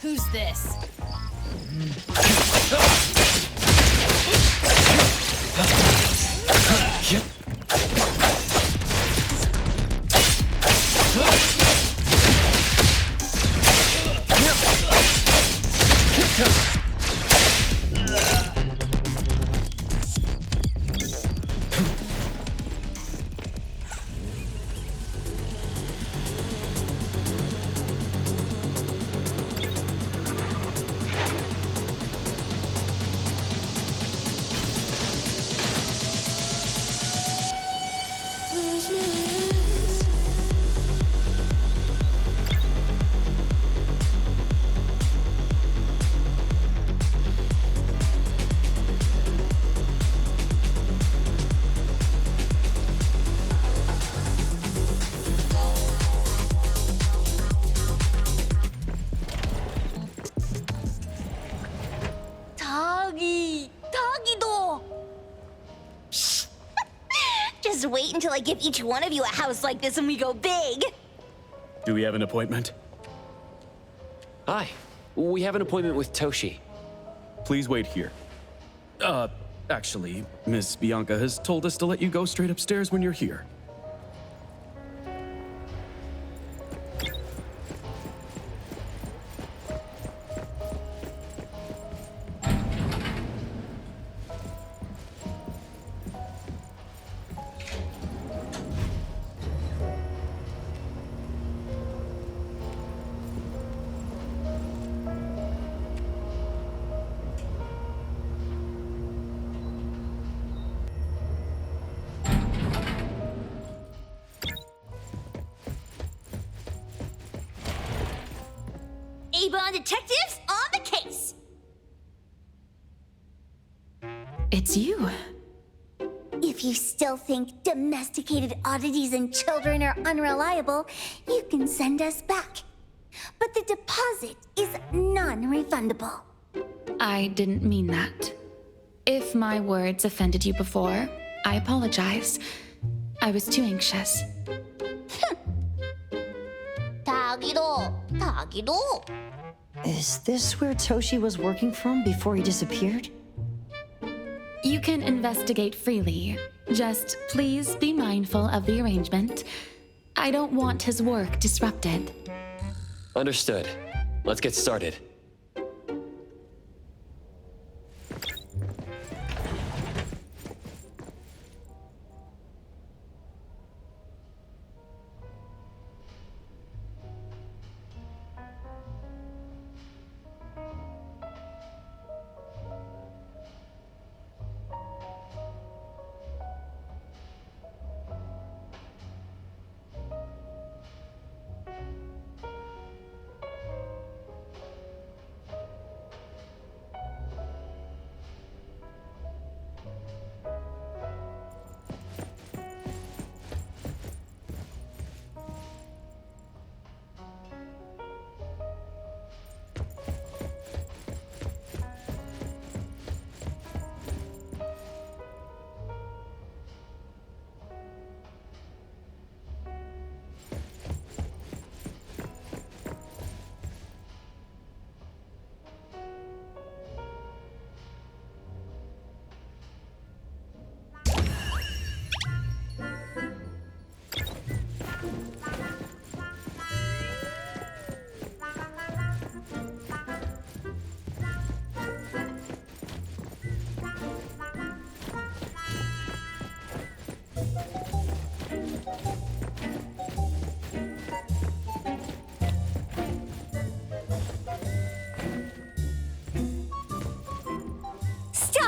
Who's this? Just wait until I give each one of you a house like this and we go big. Do we have an appointment? Hi. We have an appointment with Toshi. Please wait here. Actually, Miss Bianca has told us to let you go straight upstairs when you're here. A-Bond detectives on the case. It's you. If you still think domesticated oddities and children are unreliable, you can send us back. But the deposit is non-refundable. I didn't mean that. If my words offended you before, I apologize. I was too anxious. Tagido. Is this where Toshi was working from before he disappeared? You can investigate freely. Just please be mindful of the arrangement. I don't want his work disrupted. Understood. Let's get started.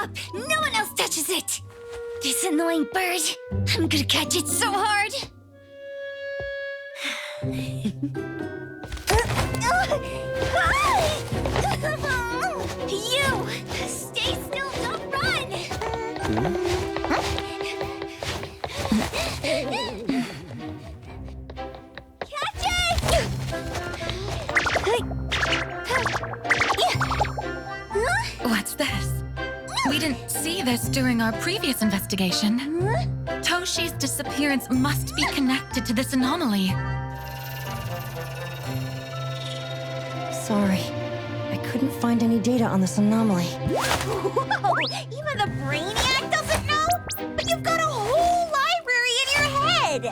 up! No one else touches it! This annoying bird. I'm gonna catch it so hard! You! Stay still, don't run! Catch it! What's this? We didn't see this during our previous investigation. Toshi's disappearance must be connected to this anomaly. Sorry. I couldn't find any data on this anomaly. Whoa! Even the brainiac doesn't know? But you've got a whole library in your head!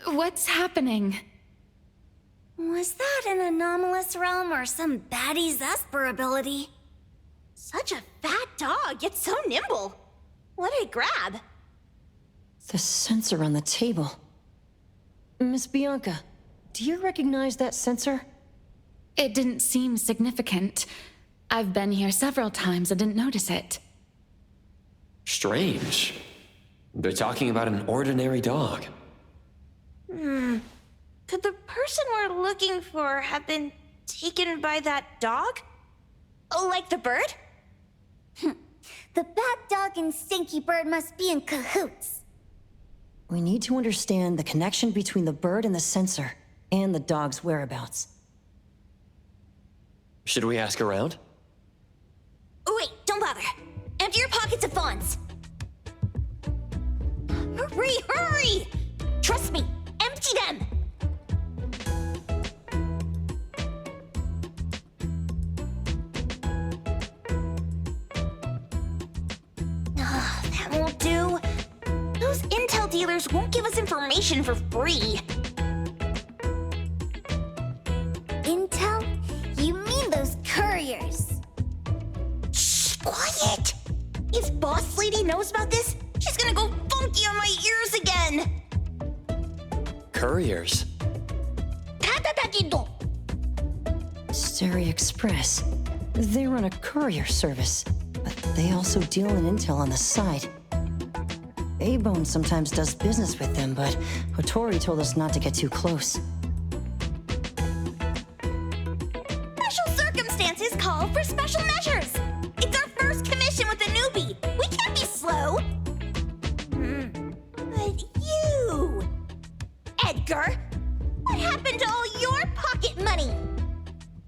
What's happening? Was that an anomalous realm or some baddie's Esper ability? Such a fat dog, yet so nimble. What did it grab? The sensor on the table. Miss Bianca, do you recognize that sensor? It didn't seem significant. I've been here several times and didn't notice it. Strange. They're talking about an ordinary dog. Could the person we're looking for have been taken by that dog? Oh, like the bird? The bad dog and stinky bird must be in cahoots. We need to understand the connection between the bird and the sensor, and the dog's whereabouts. Should we ask around? Oh, wait, don't bother. Empty your pockets of funds. Hurry, hurry! Trust me, empty them! That won't do. Those intel dealers won't give us information for free. Intel? You mean those couriers? Shh, quiet! If Boss Lady knows about this, she's gonna go funky on my ears again! Couriers. Stereo Express. They run a courier service, but they also deal in intel on the side. A-Bone sometimes does business with them, but Hotori told us not to get too close. Special circumstances call for special measures. It's our first commission with a newbie. We can't be slow. But you... Edgar, what happened to all your pocket money?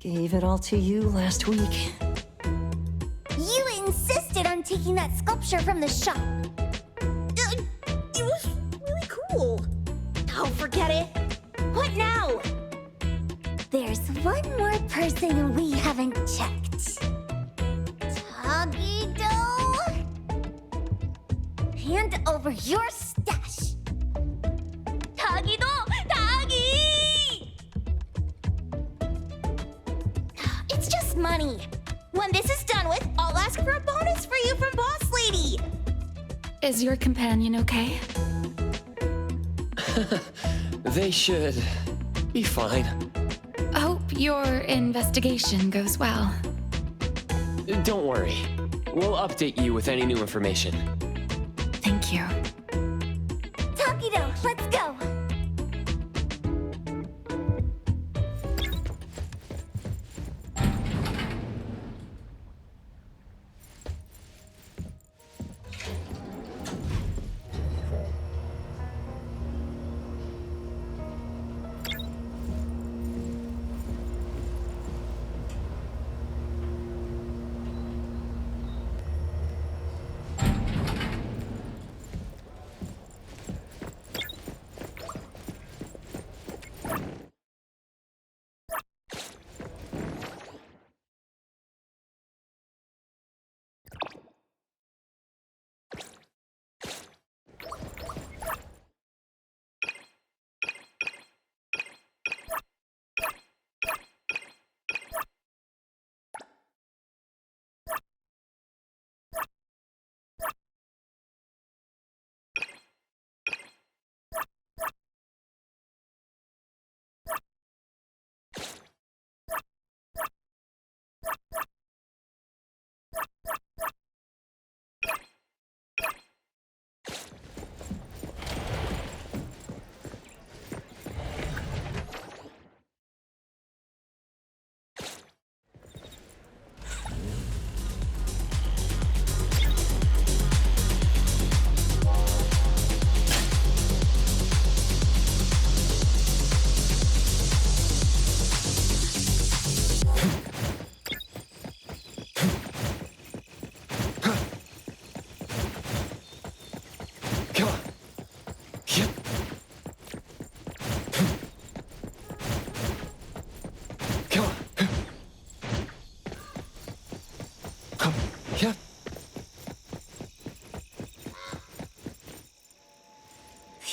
Gave it all to you last week. You insisted on taking that sculpture from the shop. It was really cool. Oh, forget it. What now? There's one more person we haven't checked. Tagido? Hand over your stash. Tagido! Tagi! It's just money. When this is done with, I'll ask for a bonus for you from Boss Lady. Is your companion okay? They should be fine. Hope your investigation goes well. Don't worry. We'll update you with any new information. Thank you. Takido, let's go.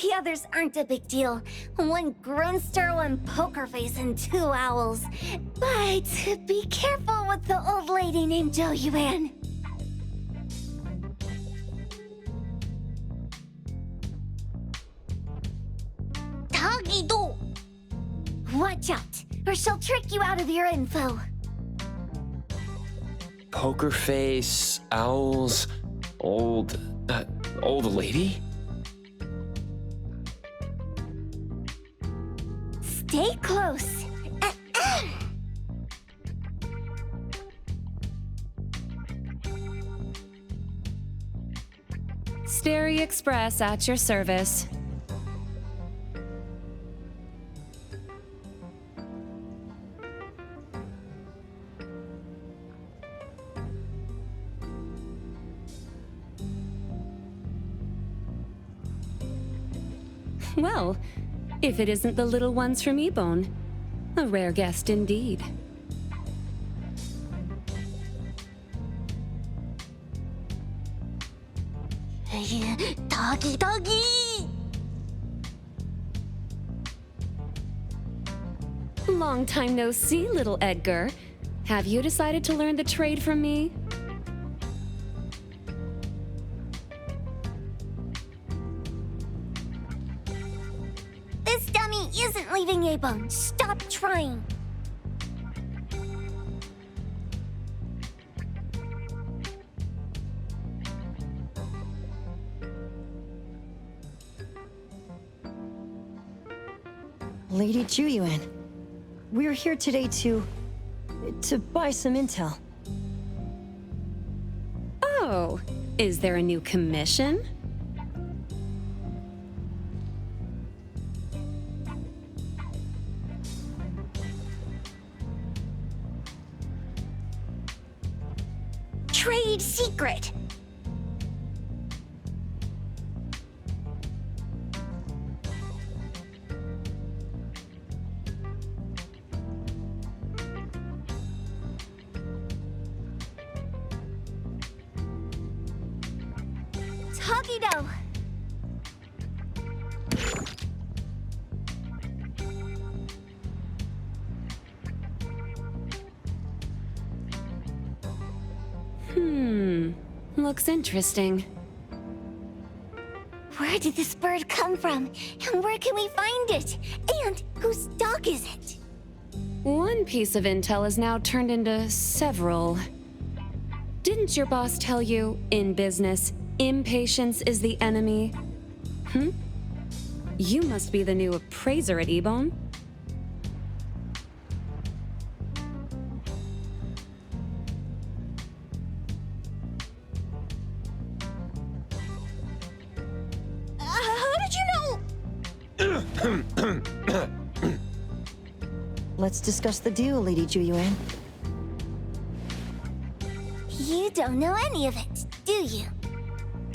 The others aren't a big deal. One Grunster, one Poker Face, and two owls. But be careful with the old lady named Jo Yuan. Tagido! Watch out, or she'll trick you out of your info. Poker face, owls, old lady? Stay close. Stary Express at your service. Well, if it isn't the little ones from Ebone, a rare guest indeed. Doggy, doggy! Long time no see, little Edgar. Have you decided to learn the trade from me? This dummy isn't leaving Ebone. Stop trying. Lady Ju Yuan, we're here today to buy some intel. Oh, is there a new commission? Trade secret. Tagido. Looks interesting. Where did this bird come from? And where can we find it? And whose dog is it? One piece of intel is now turned into several. Didn't your boss tell you, in business, impatience is the enemy? You must be the new appraiser at Ebone. How did you know? Let's discuss the deal, Lady Ju Yuan. You don't know any of it, do you?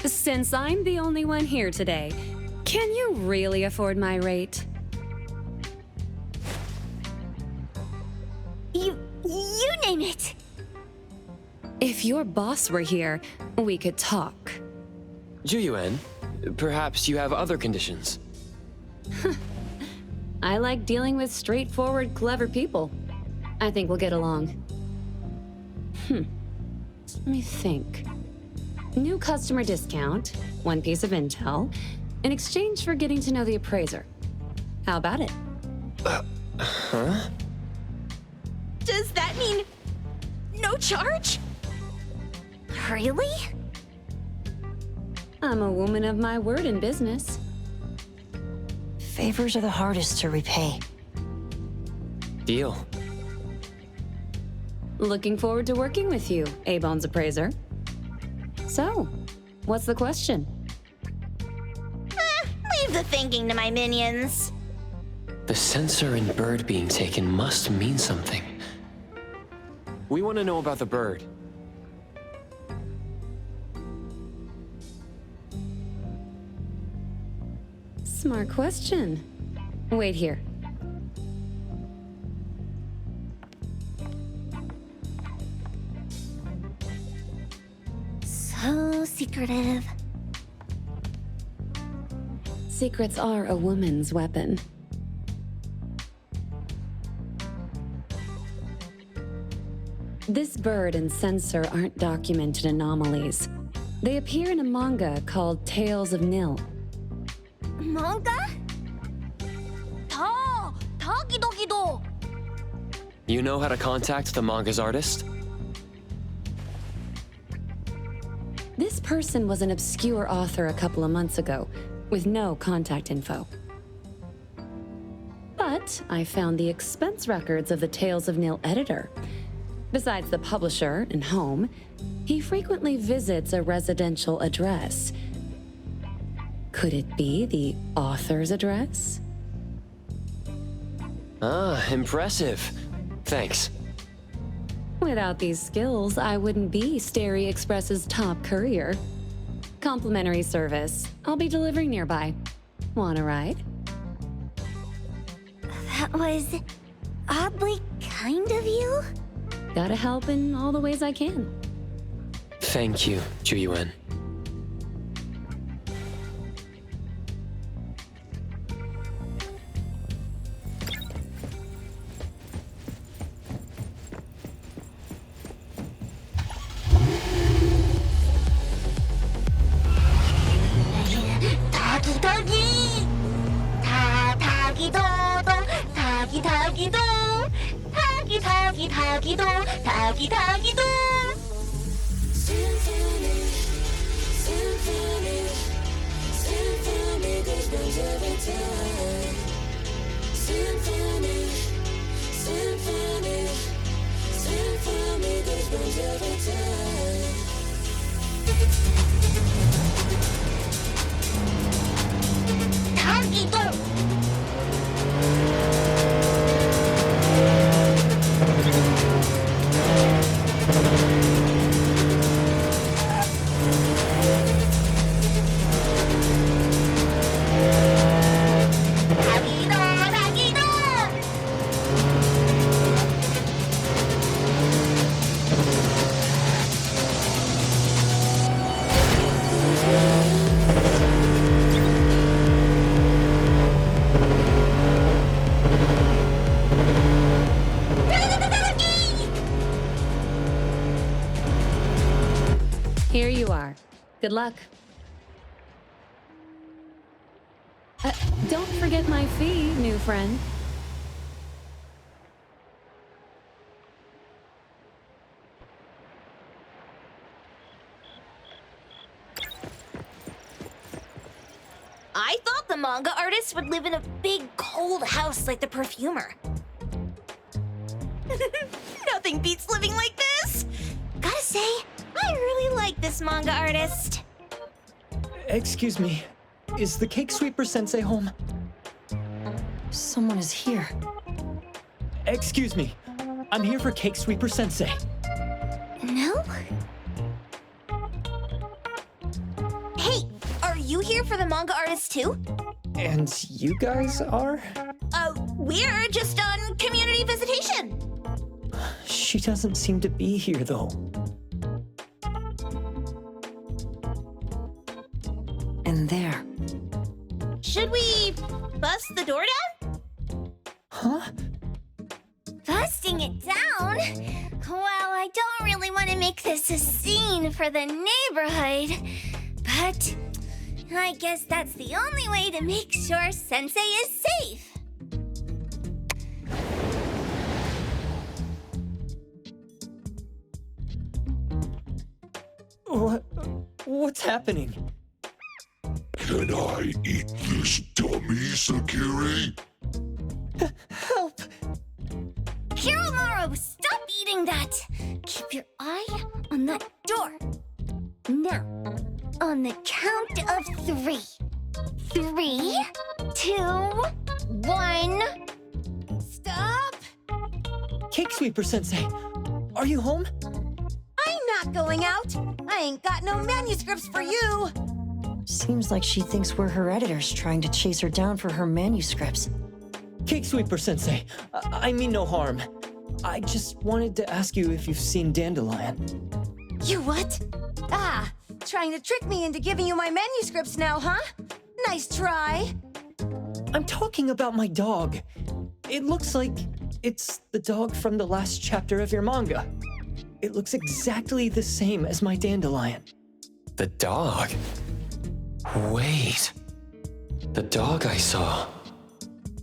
Since I'm the only one here today, can you really afford my rate? You name it. If your boss were here, we could talk. Ju Yuan, perhaps you have other conditions. I like dealing with straightforward, clever people. I think we'll get along. Let me think. New customer discount, one piece of intel, in exchange for getting to know the appraiser. How about it? Does that mean no charge? Really? I'm a woman of my word in business. Favors are the hardest to repay. Deal. Looking forward to working with you, Ebone's appraiser. So, what's the question? Leave the thinking to my minions. The sensor and bird being taken must mean something. We want to know about the bird. Smart question. Wait here. So secretive. secrets are a woman's weapon. This bird and sensor aren't documented anomalies. They appear in a manga called Tales of Nil. Manga? 다기도기도. You know how to contact the manga's artist? This person was an obscure author a couple of months ago, with no contact info. But I found the expense records of the Tales of Nil editor. Besides the publisher and home, he frequently visits a residential address. Could it be the author's address? Ah, impressive. Thanks. Without these skills, I wouldn't be Starry Express's top courier. Complimentary service. I'll be delivering nearby. Want a ride? That was oddly kind of you. Gotta help in all the ways I can. Thank you, Juyuan. 다기다기. 다기도도. 다기다기도. 다기다기다기도. 다기다기도. 다기도. 다기도. 다기도. Here you are. Good luck. Don't forget my fee, new friend. I thought the manga artist would live in a big, cold house like the perfumer. Nothing beats living like this! Gotta say, I really like this manga artist. Excuse me, is the Cake Sweeper Sensei home? Someone is here. Excuse me, I'm here for Cake Sweeper Sensei. No? Hey, are you here for the manga artist too? And you guys are? We're just on community visitation. She doesn't seem to be here though. And there. Should we bust the door down? Huh? Busting it down? Well, I don't really want to make this a scene for the neighborhood. But I guess that's the only way to make sure Sensei is safe. What's happening? Can I eat this dummy, Sakiri? Help! Hiromaru, stop eating that! Keep your eye on that door. Now, on the count of 3. 3, 2, 1. Stop! Cake Sweeper Sensei, are you home? I'm not going out. I ain't got no manuscripts for you. Seems like she thinks we're her editors trying to chase her down for her manuscripts. Cake Sweeper Sensei, I mean no harm. I just wanted to ask you if you've seen Dandelion. You what? Ah, trying to trick me into giving you my manuscripts now, huh? Nice try. I'm talking about my dog. It looks like it's the dog from the last chapter of your manga. It looks exactly the same as my dandelion. The dog? Wait. The dog I saw.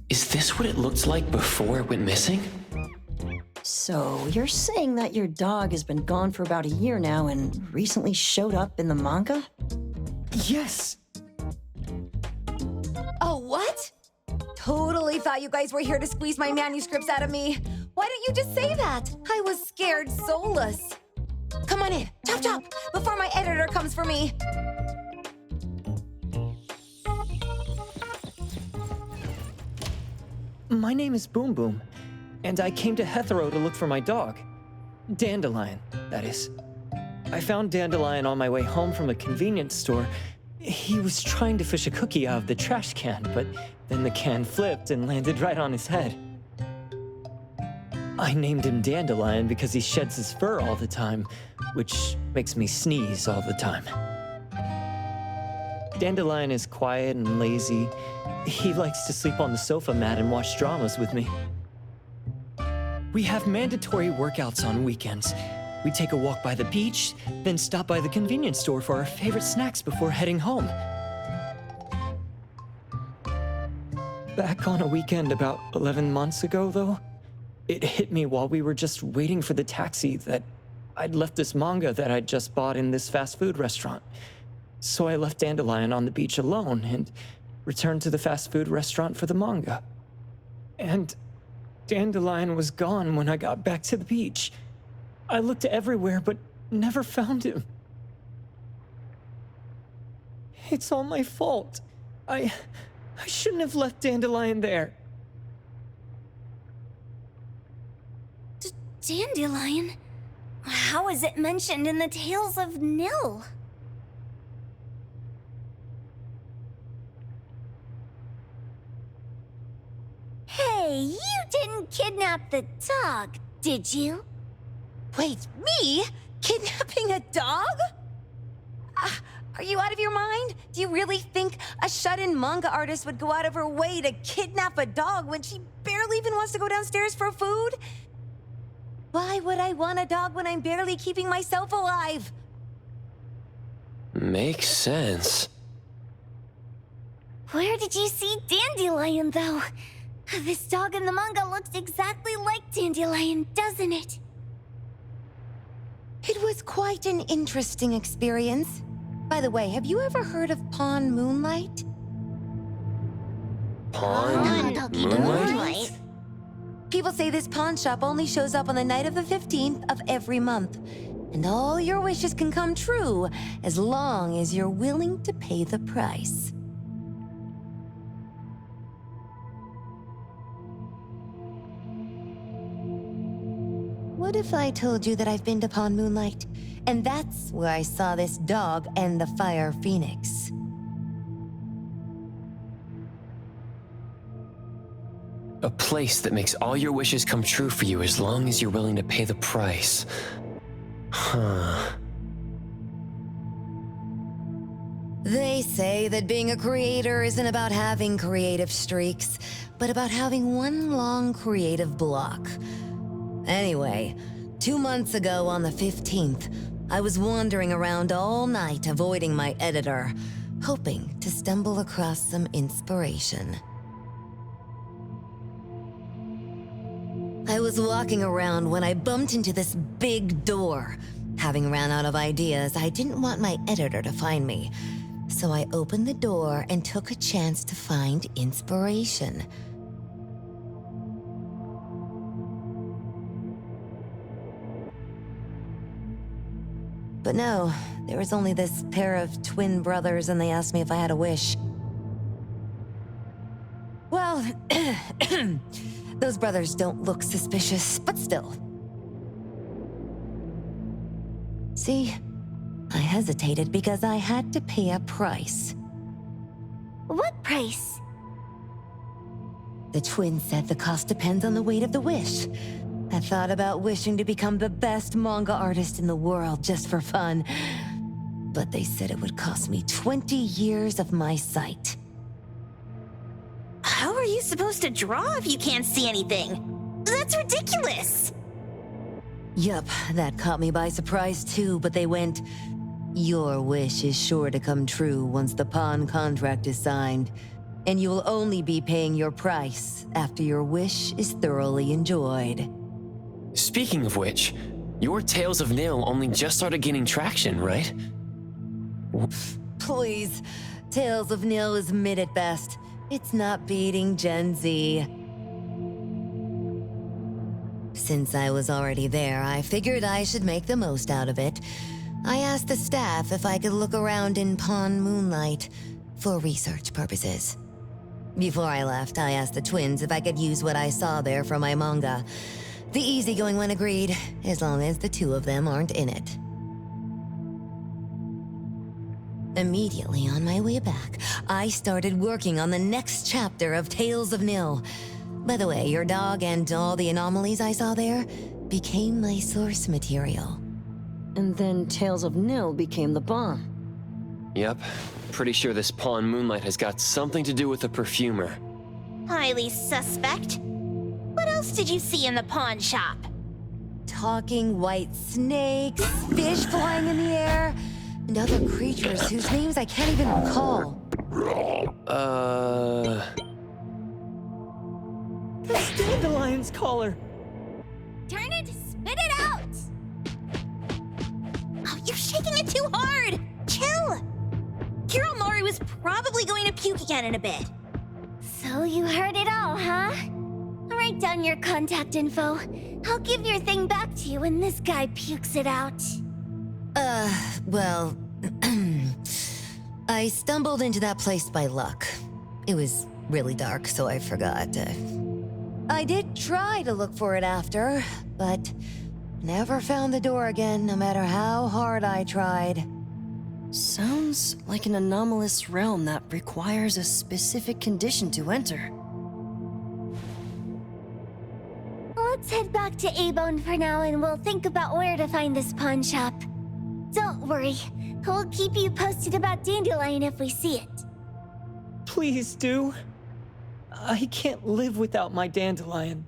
Is this what it looked like before it went missing? So, you're saying that your dog has been gone for about a year now and recently showed up in the manga? Yes! Oh, what? Totally thought you guys were here to squeeze my manuscripts out of me. Why didn't you just say that? I was scared soulless. Come on in, chop chop, before my editor comes for me. My name is Boom Boom, and I came to Hethero to look for my dog. Dandelion, that is. I found Dandelion on my way home from a convenience store. He was trying to fish a cookie out of the trash can, but then the can flipped and landed right on his head. I named him Dandelion because he sheds his fur all the time, which makes me sneeze all the time. Dandelion is quiet and lazy. He likes to sleep on the sofa mat and watch dramas with me. We have mandatory workouts on weekends. We take a walk by the beach, then stop by the convenience store for our favorite snacks before heading home. Back on a weekend about 11 months ago, though, it hit me while we were just waiting for the taxi that I'd left this manga that I'd just bought in this fast food restaurant. So I left Dandelion on the beach alone and returned to the fast food restaurant for the manga. And Dandelion was gone when I got back to the beach. I looked everywhere but never found him. It's all my fault. I shouldn't have left Dandelion there. Dandelion? How is it mentioned in the Tales of Nil? Hey, you didn't kidnap the dog, did you? Wait, me? Kidnapping a dog? Are you out of your mind? Do you really think a shut-in manga artist would go out of her way to kidnap a dog when she barely even wants to go downstairs for food? Why would I want a dog when I'm barely keeping myself alive? Makes sense. Where did you see Dandelion, though? This dog in the manga looks exactly like Dandelion, doesn't it? It was quite an interesting experience. By the way, have you ever heard of Pawn Moonlight? Pawn Moonlight? People say this pawn shop only shows up on the night of the 15th of every month. And all your wishes can come true as long as you're willing to pay the price. What if I told you that I've been to Pawn Moonlight? And that's where I saw this dog and the Fire Phoenix. A place that makes all your wishes come true for you as long as you're willing to pay the price. Huh. They say that being a creator isn't about having creative streaks, but about having one long creative block. Anyway, 2 months ago on the 15th, I was wandering around all night avoiding my editor, hoping to stumble across some inspiration. I was walking around when I bumped into this big door. Having ran out of ideas, I didn't want my editor to find me. So I opened the door and took a chance to find inspiration. But no, there was only this pair of twin brothers and they asked me if I had a wish. Well, those brothers don't look suspicious, but still. See, I hesitated because I had to pay a price. What price? The twins said the cost depends on the weight of the wish. I thought about wishing to become the best manga artist in the world just for fun. But they said it would cost me 20 years of my sight. are you supposed to draw if you can't see anything? That's ridiculous! Yup, that caught me by surprise too, but they went, "Your wish is sure to come true once the pawn contract is signed, and you will only be paying your price after your wish is thoroughly enjoyed." Speaking of which, your Tales of Nil only just started gaining traction, right? Please, Tales of Nil is mid at best. It's not beating Gen Z. Since I was already there, I figured I should make the most out of it. I asked the staff if I could look around in Pawn Moonlight for research purposes. Before I left, I asked the twins if I could use what I saw there for my manga. The easygoing one agreed, as long as the two of them aren't in it. Immediately on my way back, I started working on the next chapter of Tales of Nil. By the way, your dog and all the anomalies I saw there became my source material. And then Tales of Nil became the bomb. Yep. Pretty sure this Pawn Moonlight has got something to do with the perfumer. Highly suspect. What else did you see in the pawn shop? Talking white snakes, fish flying in the air, and other creatures whose names I can't even recall. That's Dandelion's collar! Turn it, spit it out! Oh, you're shaking it too hard! Chill! Kiromari was probably going to puke again in a bit. So you heard it all, huh? I'll write down your contact info. I'll give your thing back to you when this guy pukes it out. Well, I stumbled into that place by luck. It was really dark, so I forgot. I did try to look for it after, but never found the door again, no matter how hard I tried. Sounds like an anomalous realm that requires a specific condition to enter. Let's head back to A-Bone for now and we'll think about where to find this pawn shop. Don't worry, we'll keep you posted about Dandelion if we see it. Please do. I can't live without my Dandelion.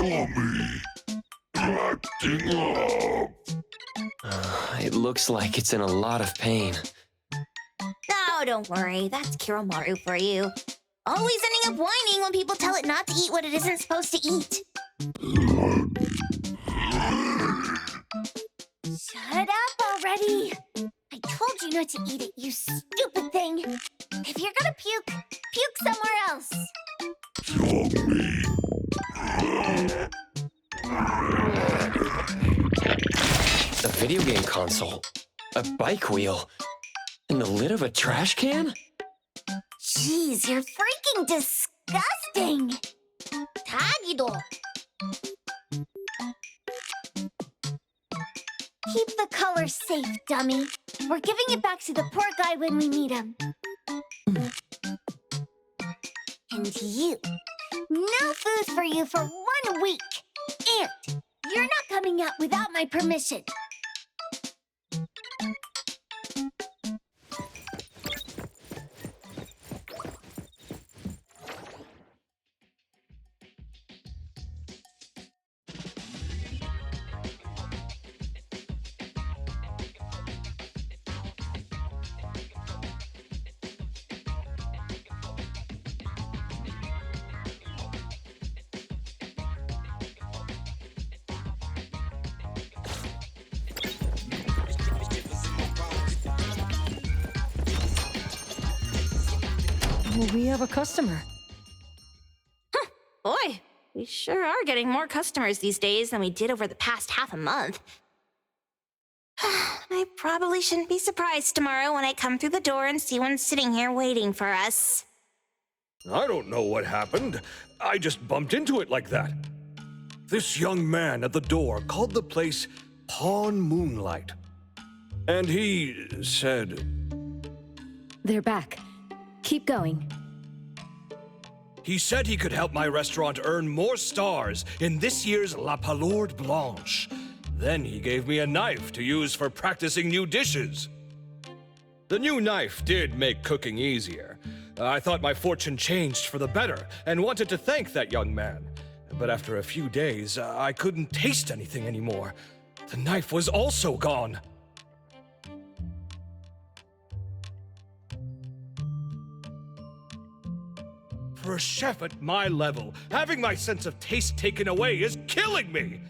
tummy acting up. It looks like it's in a lot of pain. Oh, don't worry. That's Kiromaru for you. Always ending up whining when people tell it not to eat what it isn't supposed to eat. Shut up already! I told you not to eat it, you stupid thing! If you're gonna puke, puke somewhere else! Tummy. A video game console, a bike wheel, and the lid of a trash can? Jeez, you're freaking disgusting! Tagido. Keep the color safe, dummy. We're giving it back to the poor guy when we meet him. And you. No food for you for 1 week. And you're not coming out without my permission. We have a customer. Boy, we sure are getting more customers these days than we did over the past half a month. I probably shouldn't be surprised tomorrow when I come through the door and see one sitting here waiting for us. I don't know what happened. I just bumped into it like that. This young man at the door called the place Pawn Moonlight. And he said, They're back. Keep going. he said he could help my restaurant earn more stars in this year's La Palourde Blanche. Then he gave me a knife to use for practicing new dishes. The new knife did make cooking easier. I thought my fortune changed for the better and wanted to thank that young man. But after a few days, I couldn't taste anything anymore. The knife was also gone. For a chef at my level, having my sense of taste taken away is killing me.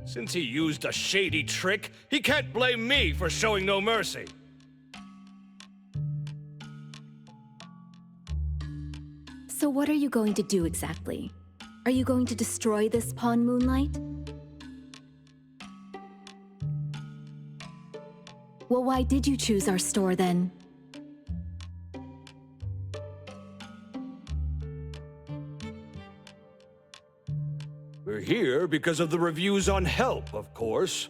Since he used a shady trick, he can't blame me for showing no mercy. So what are you going to do exactly? Are you going to destroy this Pawn Moonlight? Well, why did you choose our store then? We're here because of the reviews on Help, of course.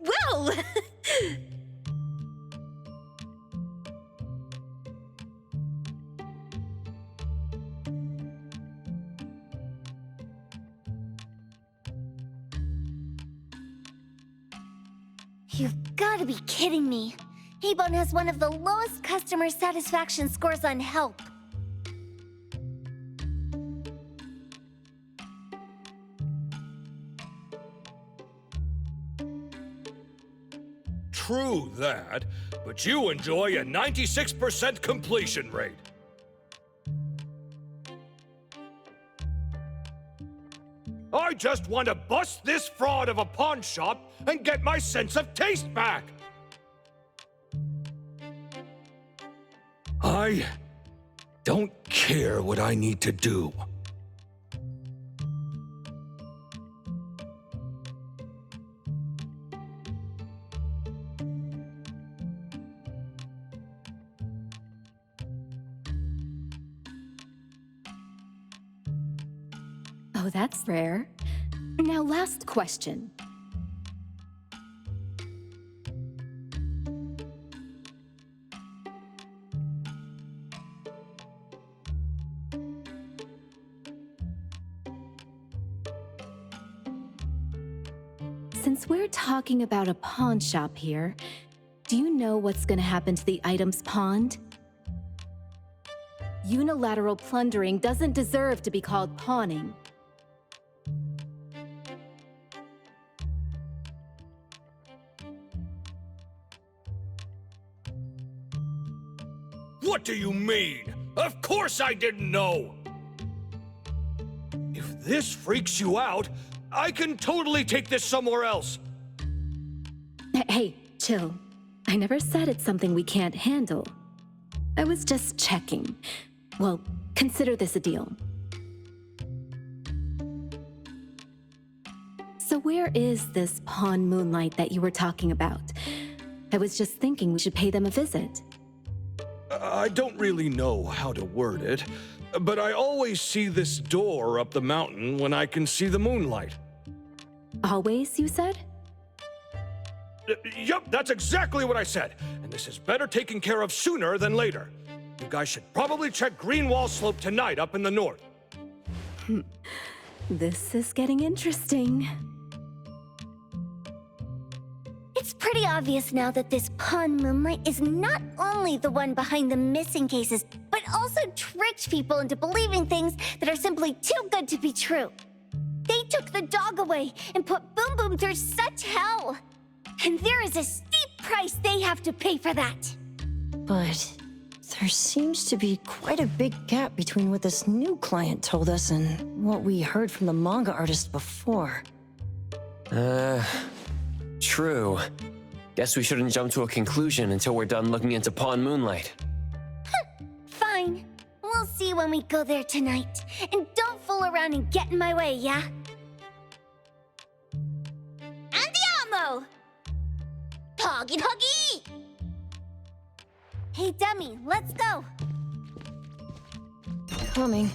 Well, You've got to be kidding me. Habon has one of the lowest customer satisfaction scores on Help. True that, but you enjoy a 96% completion rate. I just want to bust this fraud of a pawn shop and get my sense of taste back. I don't care what I need to do. Oh, that's rare. Now, last question. Since we're talking about a pawn shop here, do you know what's gonna happen to the items pawned? Unilateral plundering doesn't deserve to be called pawning. What do you mean? Of course I didn't know! If this freaks you out, I can totally take this somewhere else. Hey, chill. I never said it's something we can't handle. I was just checking. Well, consider this a deal. So where is this Pawn Moonlight that you were talking about? I was just thinking we should pay them a visit. I don't really know how to word it, but I always see this door up the mountain when I can see the moonlight. Always, you said? Yup, that's exactly what I said. And this is better taken care of sooner than later. You guys should probably check Greenwall Slope tonight up in the north. This is getting interesting. It's pretty obvious now that this Pawn Moonlight is not only the one behind the missing cases, but also tricked people into believing things that are simply too good to be true. They took the dog away and put Boom Boom through such hell. And there is a steep price they have to pay for that. But there seems to be quite a big gap between what this new client told us and what we heard from the manga artist before. True. Guess we shouldn't jump to a conclusion until we're done looking into Pawn Moonlight. Fine. We'll see when we go there tonight. And don't fool around and get in my way, yeah? Andiamo! Huggy huggy! Hey, Dummy, let's go. Coming.